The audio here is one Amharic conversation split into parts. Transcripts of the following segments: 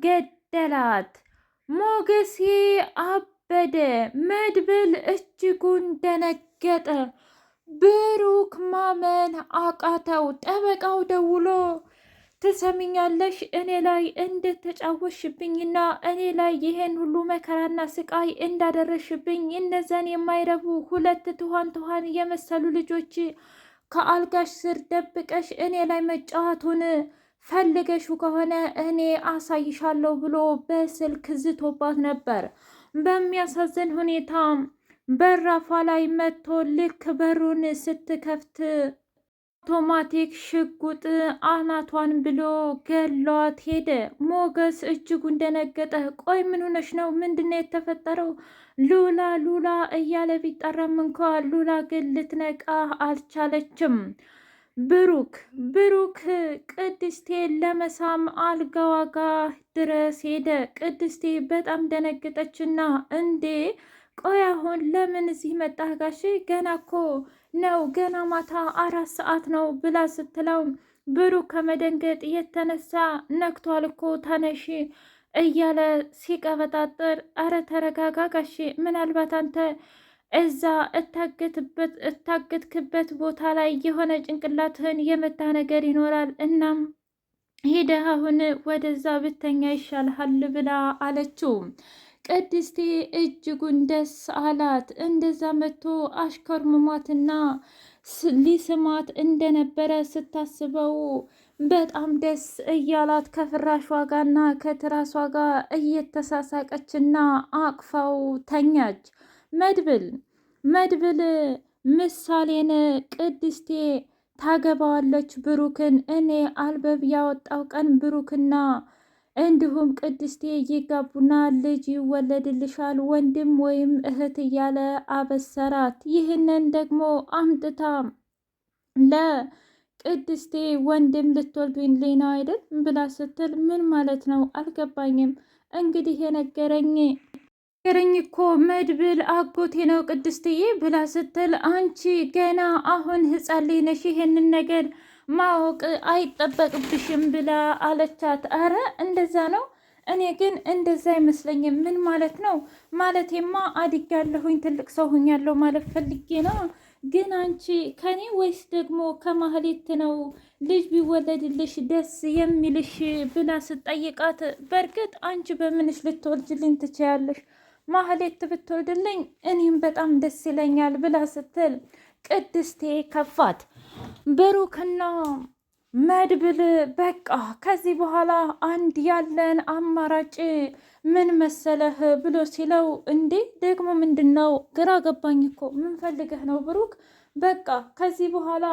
ገደላት። ሞገሴ አበደ። መድብል እጅጉን ደነገጠ። ብሩክ ማመን አቃተው። ጠበቃው ደውሎ ትሰሚኛለሽ፣ እኔ ላይ እንደተጫወሽብኝና እኔ ላይ ይሄን ሁሉ መከራና ስቃይ እንዳደረሽብኝ እነዛን የማይረቡ ሁለት ትኋን የመሰሉ ልጆች ከአልጋሽ ስር ደብቀሽ እኔ ላይ መጫወቱን ፈልገሹ ከሆነ እኔ አሳይሻለሁ ብሎ በስልክ ዝቶባት ነበር። በሚያሳዝን ሁኔታ በራፏ ላይ መጥቶ ልክ በሩን ስትከፍት አውቶማቲክ ሽጉጥ አናቷን ብሎ ገሏት ሄደ። ሞገስ እጅጉን ደነገጠ። ቆይ ምን ሆነሽ ነው? ምንድነው የተፈጠረው? ሉላ ሉላ እያለ ቢጠራም እንኳ ሉላ ግን ልትነቃ አልቻለችም። ብሩክ ቅድስቴን ለመሳም አልጋዋ ጋር ድረስ ሄደ። ቅድስቴ በጣም ደነገጠችና እንዴ ቆይ አሁን ለምን እዚህ መጣህ ጋሼ? ገና እኮ ነው ገና ማታ 4 ሰዓት ነው ብላ ስትለው ብሩክ ከመደንገጥ የተነሳ ነክቷል እኮ ተነሺ እያለ ሲቀበጣጥር፣ አረ ተረጋጋ ጋሼ፣ ምናልባት አንተ እዛ እታገትክበት ቦታ ላይ የሆነ ጭንቅላትህን የመታ ነገር ይኖራል። እናም ሂደህ አሁን ወደዛ ብተኛ ይሻልሃል ብላ አለችው። ቅድስቴ እጅጉን ደስ አላት። እንደዛ መጥቶ አሽከርምሟትና ሊስማት እንደነበረ ስታስበው በጣም ደስ እያላት ከፍራሿ ጋርና ከትራሷ ጋር እየተሳሳቀችና አቅፋው ተኛች። መድብል ምሳሌን ቅድስቴ ታገባዋለች ብሩክን። እኔ አልበብ ያወጣው ቀን ብሩክና እንዲሁም ቅድስቴ ይጋቡና ልጅ ይወለድልሻል ወንድም ወይም እህት እያለ አበሰራት። ይህንን ደግሞ አምጥታ ለቅድስቴ ወንድም ልትወልድልኝ ነው አይደል ብላ ስትል ምን ማለት ነው አልገባኝም። እንግዲህ የነገረኝ እኮ መድብል አጎቴ ነው ቅድስትዬ ብላ ስትል አንቺ ገና አሁን ሕፃን ልጅ ነሽ ይሄንን ነገር ማወቅ አይጠበቅብሽም ብላ አለቻት። አረ እንደዛ ነው? እኔ ግን እንደዛ አይመስለኝም። ምን ማለት ነው? ማለቴማ አድጌያለሁኝ ትልቅ ሰው ሆኛለሁ ማለት ፈልጌ ነው። ግን አንቺ ከኔ ወይስ ደግሞ ከማህሌት ነው ልጅ ቢወለድልሽ ደስ የሚልሽ ብላ ስትጠይቃት፣ በእርግጥ አንቺ በምንሽ ልትወልጅልኝ ትችያለሽ? ማህሌት ብትወልድልኝ እኔም በጣም ደስ ይለኛል ብላ ስትል ቅድስቴ ከፋት። ብሩክና መድብል በቃ ከዚህ በኋላ አንድ ያለን አማራጭ ምን መሰለህ ብሎ ሲለው፣ እንዴ ደግሞ ምንድን ነው? ግራ ገባኝ እኮ ምን ፈልገህ ነው ብሩክ? በቃ ከዚህ በኋላ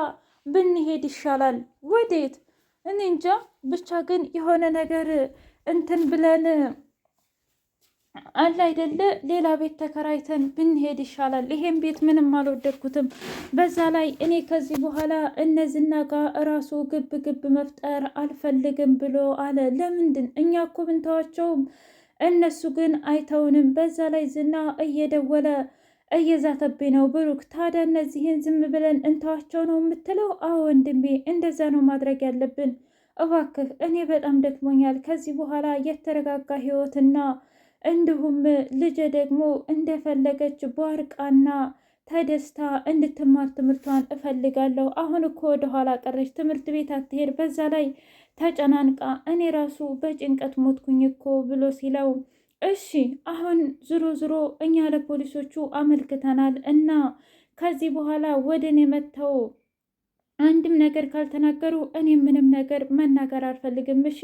ብንሄድ ይሻላል። ወዴት? እኔ እንጃ ብቻ ግን የሆነ ነገር እንትን ብለን አለ አይደለ ሌላ ቤት ተከራይተን ብንሄድ ይሻላል። ይሄን ቤት ምንም አልወደድኩትም። በዛ ላይ እኔ ከዚህ በኋላ እነዝና ጋር እራሱ ግብ መፍጠር አልፈልግም ብሎ አለ። ለምንድን? እኛ እኮ ብንተዋቸውም እነሱ ግን አይተውንም። በዛ ላይ ዝና እየደወለ እየዛተብኝ ነው። ብሩክ ታዲያ እነዚህን ዝም ብለን እንተዋቸው ነው የምትለው? አዎ ወንድሜ እንደዛ ነው ማድረግ ያለብን። እባክህ እኔ በጣም ደክሞኛል። ከዚህ በኋላ የተረጋጋ ህይወትና እንዲሁም ልጄ ደግሞ እንደፈለገች በዋርቃና ተደስታ እንድትማር ትምህርቷን እፈልጋለሁ። አሁን እኮ ወደኋላ ቀረች፣ ትምህርት ቤት አትሄድ፣ በዛ ላይ ተጨናንቃ እኔ ራሱ በጭንቀት ሞትኩኝ እኮ ብሎ ሲለው፣ እሺ አሁን ዝሮ እኛ ለፖሊሶቹ አመልክተናል እና ከዚህ በኋላ ወደ እኔ መጥተው አንድም ነገር ካልተናገሩ እኔ ምንም ነገር መናገር አልፈልግም። እሺ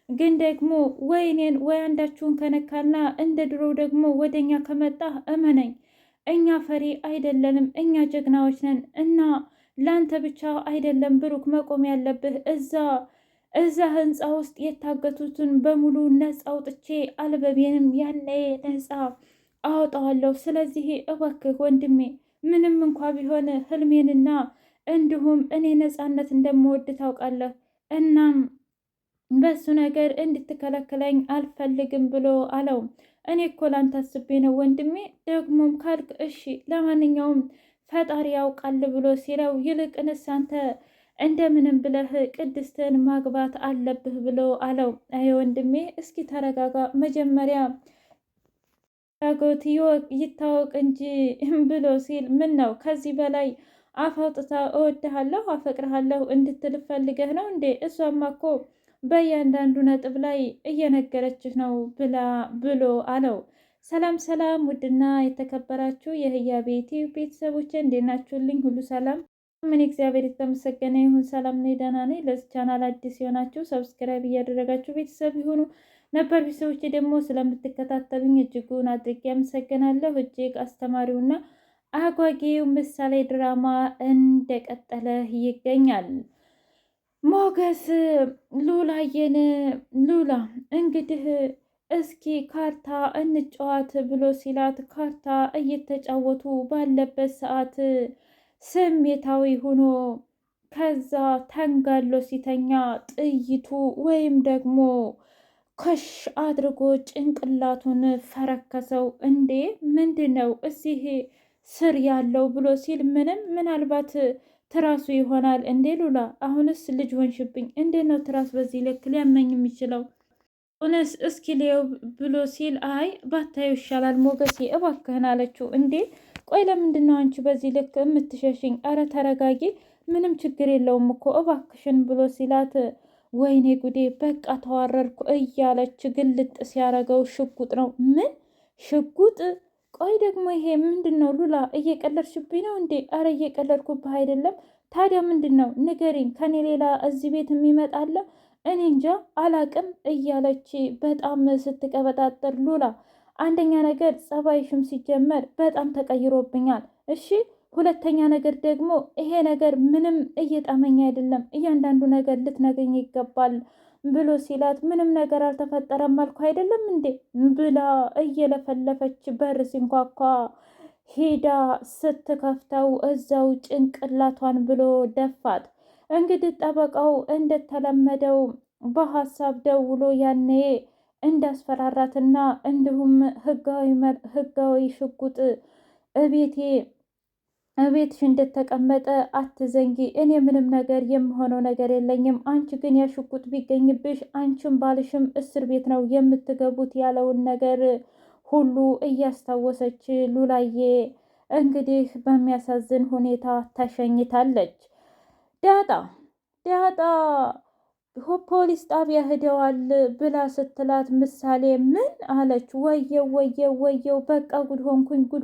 ግን ደግሞ ወይ እኔን ወይ አንዳችሁን ከነካና እንደ ድሮ ደግሞ ወደኛ ከመጣ እመነኝ፣ እኛ ፈሪ አይደለንም፣ እኛ ጀግናዎች ነን። እና ላንተ ብቻ አይደለም ብሩክ መቆም ያለብህ እዛ ህንፃ ውስጥ የታገቱትን በሙሉ ነፃ አውጥቼ አልበቤንም ያኔ ነፃ አወጣዋለሁ። ስለዚህ እባክህ ወንድሜ ምንም እንኳ ቢሆን ህልሜንና እንዲሁም እኔ ነፃነት እንደምወድ ታውቃለህ። እናም በሱ ነገር እንድትከለክለኝ አልፈልግም ብሎ አለው። እኔ እኮ ላንተ አስቤ ነው ወንድሜ፣ ደግሞም ካልክ እሺ፣ ለማንኛውም ፈጣሪ ያውቃል ብሎ ሲለው፣ ይልቅንስ አንተ እንደምንም ብለህ ቅድስትን ማግባት አለብህ ብሎ አለው። አይ ወንድሜ እስኪ ተረጋጋ መጀመሪያ ፍላጎት ይታወቅ እንጂ ብሎ ሲል ምን ነው ከዚህ በላይ አፍ አውጥታ እወድሃለሁ አፈቅርሃለሁ እንድትል ፈልገህ ነው እንዴ? እሷማ እኮ በእያንዳንዱ ነጥብ ላይ እየነገረችህ ነው ብሎ አለው። ሰላም ሰላም! ውድና የተከበራችሁ የህያ ቤቴ ቤተሰቦች እንዴት ናችሁልኝ? ሁሉ ሰላም? ምን እግዚአብሔር የተመሰገነ ይሁን። ሰላም ነኝ፣ ደህና ነኝ። ለዚህ ቻናል አዲስ የሆናችሁ ሰብስክራይብ እያደረጋችሁ ቤተሰብ ይሁኑ። ነበር ቤተሰቦቼ ደግሞ ስለምትከታተሉኝ እጅጉን አድርጌ አመሰግናለሁ። እጅግ አስተማሪውና አጓጊው ምሳሌ ድራማ እንደቀጠለ ይገኛል። ሞገስ ሉላ እንግዲህ እስኪ ካርታ እንጫዋት ብሎ ሲላት ካርታ እየተጫወቱ ባለበት ሰዓት ስሜታዊ ሆኖ ከዛ ተንጋሎ ሲተኛ ጥይቱ ወይም ደግሞ ከሽ አድርጎ ጭንቅላቱን ፈረከሰው። እንዴ ምንድን ነው እዚህ ስር ያለው ብሎ ሲል ምናልባት ትራሱ ይሆናል እንዴ ሉላ፣ አሁንስ ልጅ ሆንሽብኝ። እንዴት ነው ትራስ በዚህ ልክ ሊያመኝ የሚችለው? እውነስ እስኪ ሊየው ብሎ ሲል አይ ባታዩ ይሻላል ሞገሴ እባክህን አለችው። እንዴ ቆይ ለምንድን ነው አንቺ በዚህ ልክ የምትሸሽኝ? አረ ተረጋጊ፣ ምንም ችግር የለውም እኮ እባክሽን ብሎ ሲላት ወይኔ ጉዴ በቃ ተዋረድኩ እያለች ግልጥ ሲያረገው ሽጉጥ ነው። ምን ሽጉጥ? ቆይ ደግሞ ይሄ ምንድን ነው ሉላ? እየቀለድሽብኝ ነው እንዴ? አረ እየቀለድኩብህ አይደለም። ታዲያ ምንድን ነው ንገሪኝ። ከኔ ሌላ እዚህ ቤት የሚመጣለ? እኔ እንጃ አላቅም እያለች በጣም ስትቀበጣጠር ሉላ፣ አንደኛ ነገር ጸባይሽም ሲጀመር በጣም ተቀይሮብኛል። እሺ ሁለተኛ ነገር ደግሞ ይሄ ነገር ምንም እየጣመኝ አይደለም፣ እያንዳንዱ ነገር ልትነግሪኝ ይገባል ብሎ ሲላት ምንም ነገር አልተፈጠረም አልኩ አይደለም እንዴ ብላ እየለፈለፈች በር ሲንኳኳ ሄዳ ስትከፍተው እዛው ጭንቅላቷን ብሎ ደፋት። እንግዲህ ጠበቃው እንደተለመደው በሀሳብ ደውሎ ያኔ እንዳስፈራራትና እንዲሁም ህጋዊ ሽጉጥ እቤትሽ እንደተቀመጠ አትዘንጊ፣ እኔ ምንም ነገር የምሆነው ነገር የለኝም። አንቺ ግን ያሽጉጥ ቢገኝብሽ አንቺም ባልሽም እስር ቤት ነው የምትገቡት ያለውን ነገር ሁሉ እያስታወሰች ሉላዬ እንግዲህ በሚያሳዝን ሁኔታ ተሸኝታለች። ዳጣ ፖሊስ ጣቢያ ሄደዋል ብላ ስትላት ምሳሌ ምን አለች? ወየው በቃ ጉድ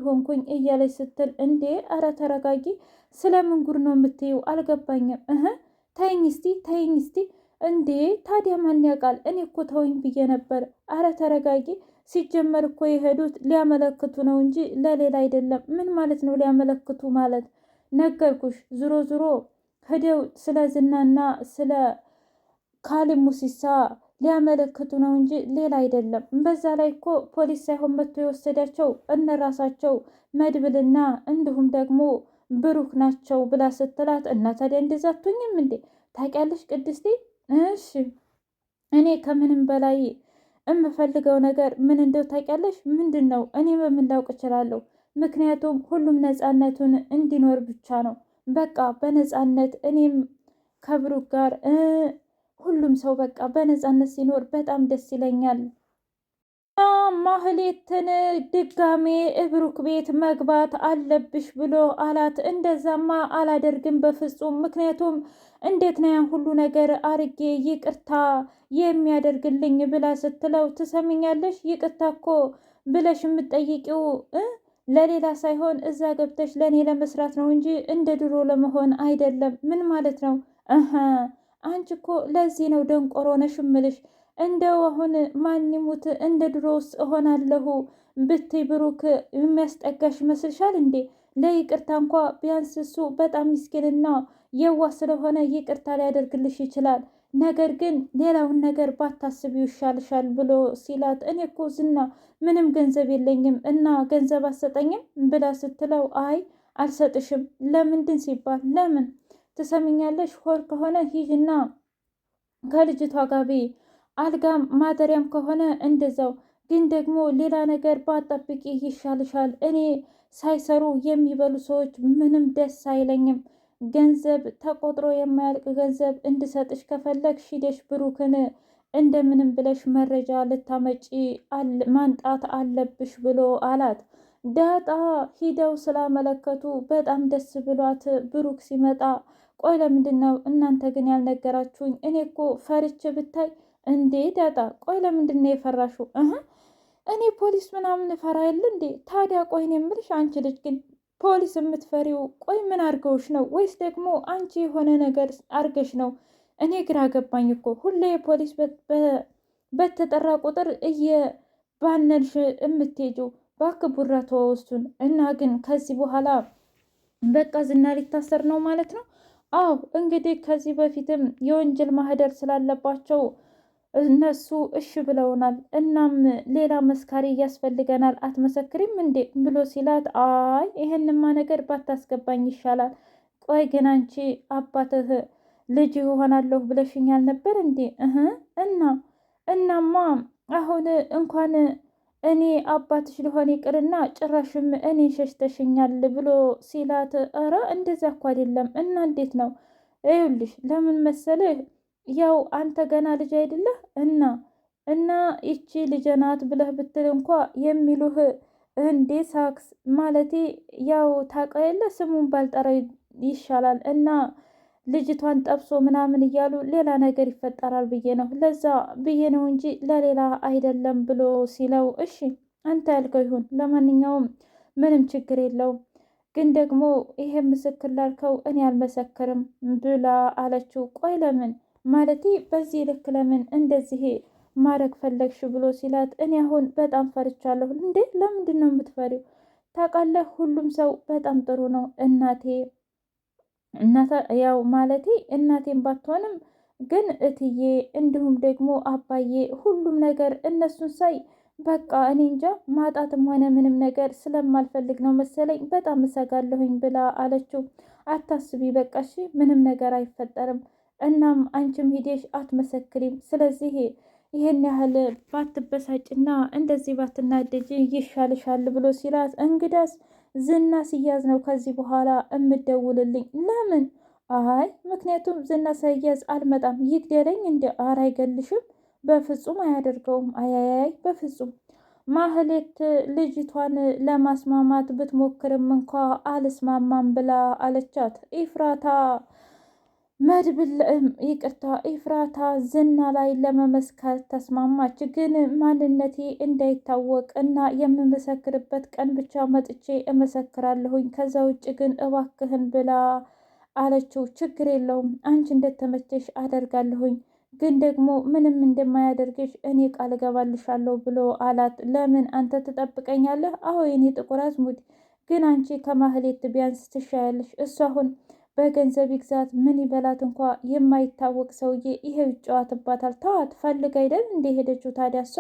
ሆንኩኝ እያለች ስትል እንዴ አረ ተረጋጊ፣ ስለምን ጉድ ነው የምትይው? አልገባኝም። ተይኝ እስቲ እንዴ ታዲያ ማን ያውቃል? እኔ እኮ ተወኝ ብዬ ነበር። አረ ተረጋጊ። ሲጀመር እኮ የሄዱት ሊያመለክቱ ነው እንጂ ለሌላ አይደለም። ምን ማለት ነው ሊያመለክቱ ማለት? ነገርኩሽ። ዞሮ ሄደው ስለ ዝናና ስለ ካሊብ ሙሲሳ ሊያመለክቱ ነው እንጂ ሌላ አይደለም። በዛ ላይ እኮ ፖሊስ ሳይሆን መጥቶ የወሰዳቸው እነራሳቸው መድብልና እንዲሁም ደግሞ ብሩክ ናቸው ብላ ስትላት እና ታዲያ እንደዛ አትሆኝም እንዴ? ታውቂያለሽ ቅድስቴ? እሺ እኔ ከምንም በላይ የምፈልገው ነገር ምን እንደው ታውቂያለሽ? ምንድን ነው? እኔ በምን ላውቅ እችላለሁ? ምክንያቱም ሁሉም ነፃነቱን እንዲኖር ብቻ ነው። በቃ በነፃነት እኔም ከብሩክ ጋር ሁሉም ሰው በቃ በነፃነት ሲኖር በጣም ደስ ይለኛል። ማህሌትን ድጋሜ ብሩክ ቤት መግባት አለብሽ ብሎ አላት። እንደዛማ አላደርግም በፍጹም። ምክንያቱም እንዴት ነው ያን ሁሉ ነገር አርጌ ይቅርታ የሚያደርግልኝ ብላ ስትለው ትሰሚኛለሽ፣ ይቅርታ እኮ ብለሽ የምትጠይቂው ለሌላ ሳይሆን እዛ ገብተሽ ለእኔ ለመስራት ነው እንጂ እንደ ድሮ ለመሆን አይደለም። ምን ማለት ነው? አንቺ እኮ ለዚህ ነው ደንቆሮ ነሽ እምልሽ። እንደው አሁን ማን ይሙት እንደ ድሮስ እሆናለሁ ብትይ ብሩክ የሚያስጠጋሽ ይመስልሻል እንዴ? ለይቅርታ እንኳ ቢያንስ እሱ በጣም ምስኪንና የዋህ ስለሆነ ይቅርታ ሊያደርግልሽ ይችላል። ነገር ግን ሌላውን ነገር ባታስቢው ይሻልሻል ብሎ ሲላት እኔ እኮ ዝና ምንም ገንዘብ የለኝም እና ገንዘብ አሰጠኝም ብላ ስትለው አይ አልሰጥሽም። ለምንድን ሲባል ለምን ትሰሚኛለሽ? ሆር ከሆነ ሂጂና ከልጅቷ ጋቢ አልጋም ማደሪያም ከሆነ እንደዛው፣ ግን ደግሞ ሌላ ነገር ባጠብቂ ይሻልሻል። እኔ ሳይሰሩ የሚበሉ ሰዎች ምንም ደስ አይለኝም። ገንዘብ ተቆጥሮ የማያልቅ ገንዘብ እንድሰጥሽ ከፈለግሽ ሂደሽ ብሩክን እንደምንም ብለሽ መረጃ ልታመጪ ማንጣት አለብሽ ብሎ አላት። ዳጣ ሂደው ስላመለከቱ በጣም ደስ ብሏት ብሩክ ሲመጣ ቆይ ለምንድን ነው እናንተ ግን ያልነገራችሁኝ? እኔ እኮ ፈርቼ ብታይ። እንዴ ዳጣ ቆይ ለምንድን ነው የፈራሽው? እኔ ፖሊስ ምናምን ፈራ የለ እንዴ? ታዲያ ቆይ እኔ የምልሽ አንቺ ልጅ ግን ፖሊስ የምትፈሪው ቆይ ምን አድርገውሽ ነው? ወይስ ደግሞ አንቺ የሆነ ነገር አድርገሽ ነው? እኔ ግራ ገባኝ እኮ ሁሌ ፖሊስ በተጠራ ቁጥር እየባነንሽ የምትሄጂው። እባክህ ቡራ ተወው እሱን እና ግን ከዚህ በኋላ በቃ ዝና ሊታሰር ነው ማለት ነው? አዎ እንግዲህ ከዚህ በፊትም የወንጀል ማህደር ስላለባቸው እነሱ እሺ ብለውናል። እናም ሌላ መስካሪ እያስፈልገናል አትመሰክሪም እንዴ ብሎ ሲላት፣ አይ ይሄንማ ነገር ባታስገባኝ ይሻላል። ቆይ ግን አንቺ አባትህ ልጅ ይሆናለሁ ብለሽኛል ነበር እንዴ? እናማ አሁን እንኳን እኔ አባትሽ ልሆን ይቅርና ጭራሽም እኔ ሸሽተሽኛል ብሎ ሲላት፣ ኧረ እንደዚያ እኮ አይደለም። እና እንዴት ነው? ይኸውልሽ ለምን መሰልህ ያው አንተ ገና ልጅ አይደለህ እና ይቺ ልጅ ናት ብለህ ብትል እንኳ የሚሉህ እንዴ ሳክስ ማለቴ ያው ታውቀው የለ ስሙን ባልጠራ ይሻላል። እና ልጅቷን ጠብሶ ምናምን እያሉ ሌላ ነገር ይፈጠራል ብዬ ነው፣ ለዛ ብዬ ነው እንጂ ለሌላ አይደለም ብሎ ሲለው፣ እሺ አንተ ያልከው ይሁን፣ ለማንኛውም ምንም ችግር የለውም። ግን ደግሞ ይሄ ምስክር ላልከው እኔ አልመሰክርም ብላ አለችው። ቆይ ለምን ማለቴ በዚህ ልክ ለምን እንደዚህ ማድረግ ፈለግሽ ብሎ ሲላት፣ እኔ አሁን በጣም ፈርቻለሁ። እንዴ ለምንድን ነው የምትፈሪው? ታውቃለህ ሁሉም ሰው በጣም ጥሩ ነው። ያው ማለቴ እናቴን ባትሆንም ግን እትዬ እንዲሁም ደግሞ አባዬ ሁሉም ነገር እነሱን ሳይ በቃ እኔ እንጃ ማጣትም ሆነ ምንም ነገር ስለማልፈልግ ነው መሰለኝ በጣም እሰጋለሁኝ ብላ አለችው። አታስቢ በቃ እሺ ምንም ነገር አይፈጠርም። እናም አንቺም ሂዴሽ አትመሰክሪም። ስለዚህ ይሄን ያህል ባትበሳጭና እንደዚህ ባትናደጂ ይሻልሻል ብሎ ሲላት፣ እንግዳስ ዝና ሲያዝ ነው ከዚህ በኋላ እምደውልልኝ። ለምን? አይ ምክንያቱም ዝና ሳይያዝ አልመጣም። ይግደለኝ እንደ ኧረ አይገልሽም። በፍጹም አያደርገውም። አያያይ በፍጹም። ማህሌት ልጅቷን ለማስማማት ብትሞክርም እንኳ አልስማማም ብላ አለቻት። ኢፍራታ ዝና ላይ ለመመስከር ተስማማች። ግን ማንነቴ እንዳይታወቅ እና የምመሰክርበት ቀን ብቻ መጥቼ እመሰክራለሁኝ፣ ከዛ ውጭ ግን እባክህን ብላ አለችው። ችግር የለውም አንቺ እንደተመቸሽ አደርጋለሁኝ፣ ግን ደግሞ ምንም እንደማያደርግሽ እኔ ቃል እገባልሻለሁ ብሎ አላት። ለምን አንተ ትጠብቀኛለህ? አዎ የኔ ጥቁር አዝሙድ፣ ግን አንቺ ከማህሌት ቢያንስ ትሻያለሽ። እሱ አሁን በገንዘብ ይግዛት ምን ይበላት እንኳ የማይታወቅ ሰውዬ ይሄው ይጫወትባታል። ተዋት፣ ፈልግ አይደል እንደ ሄደችው። ታዲያ እሷ